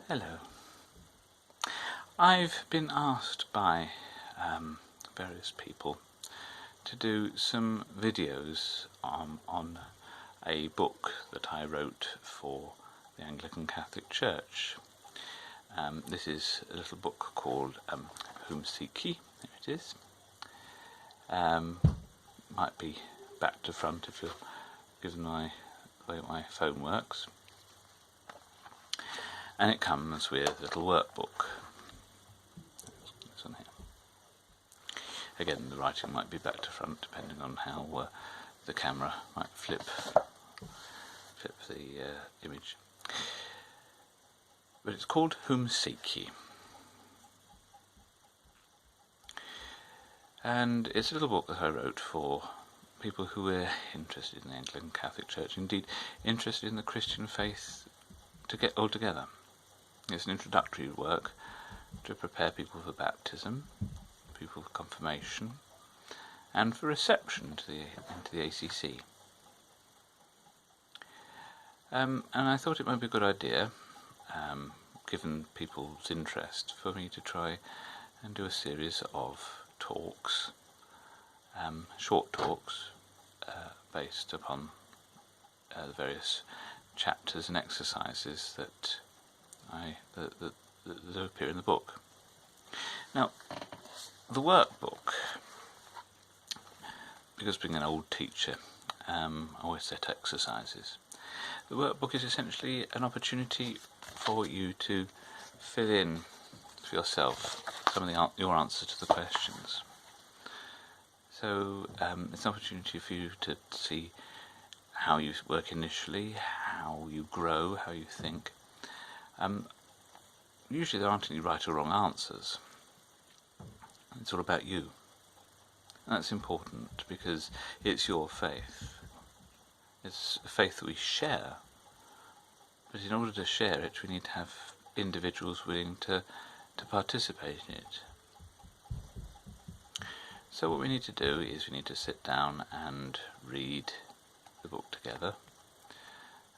Hello. I've been asked by various people to do some videos on a book that I wrote for the Anglican Catholic Church. This is a little book called Whom Seek Ye? There it is. Might be back to front if you're given the way my phone works. And it comes with a little workbook. This one here. Again, the writing might be back to front depending on how the camera might flip the image. But it's called Whom Seek Ye? And it's a little book that I wrote for people who were interested in the Anglican Catholic Church, indeed interested in the Christian faith altogether. It's an introductory work to prepare people for baptism, people for confirmation, and for reception into the ACC. And I thought it might be a good idea, given people's interest, for me to try and do a series of talks, short talks, based upon the various chapters and exercises that appear in the book. Now, the workbook, because being an old teacher, I always set exercises. The workbook is essentially an opportunity for you to fill in for yourself some of your answers to the questions. So it's an opportunity for you to see how you work initially, how you grow, how you think. Usually there aren't any right or wrong answers. It's all about you. And that's important because it's your faith. It's a faith that we share. But in order to share it, we need to have individuals willing to participate in it. So what we need to do is we need to sit down and read the book together.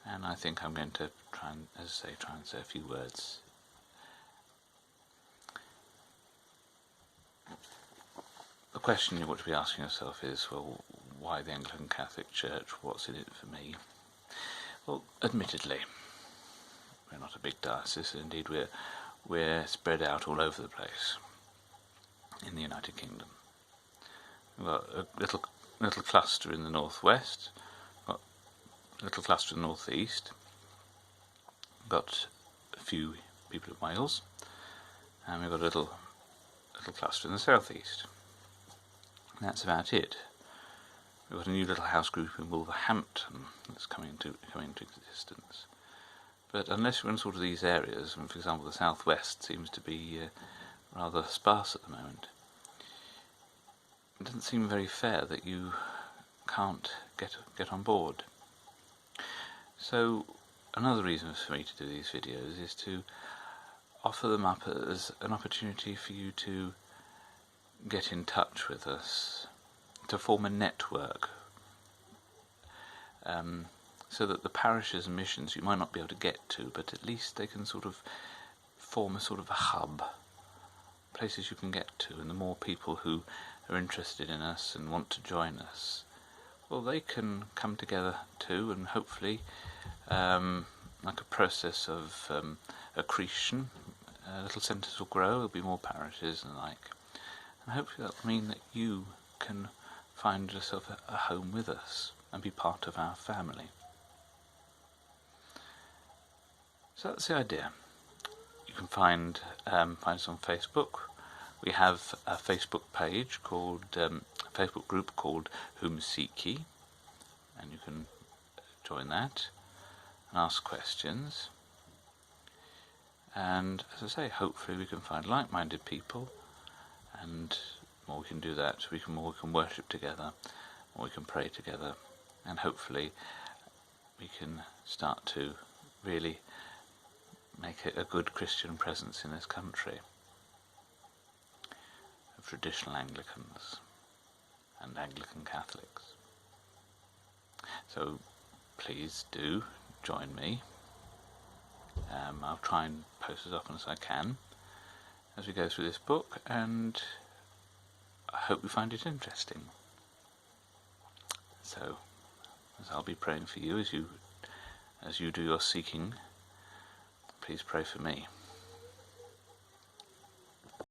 And I think I'm going to try and say a few words. The question you ought to be asking yourself is, well, why the Anglican Catholic Church? What's in it for me? Well, admittedly, we're not a big diocese. Indeed, we're spread out all over the place in the United Kingdom. We've got a little cluster in the northwest, got a little cluster in the northeast, got a few people in Wales, and we've got a little cluster in the southeast. And that's about it. We've got a new little house group in Wolverhampton that's coming into existence. But unless you're in sort of these areas, and for example the southwest seems to be rather sparse at the moment, it doesn't seem very fair that you can't get on board. So another reason for me to do these videos is to offer them up as an opportunity for you to get in touch with us, to form a network, so that the parishes and missions you might not be able to get to, but at least they can sort of form a sort of a hub, places you can get to, and the more people who are interested in us and want to join us, well, they can come together too, and hopefully, like a process of accretion, little centres will grow, there'll be more parishes and the like, and hopefully that will mean that you can find yourself a home with us and be part of our family. So that's the idea. You can find us on Facebook. We have a Facebook page called, a Facebook group called Whom Seek Ye, and you can join that and ask questions. And as I say, hopefully we can find like-minded people, and the more we can do that, the more we can worship together, the more we can pray together, and hopefully we can start to really make it a good Christian presence in this country of traditional Anglicans and Anglican Catholics. So please do join me. I'll try and post as often as I can as we go through this book, and I hope you find it interesting. So, as I'll be praying for you as you do your seeking, please pray for me.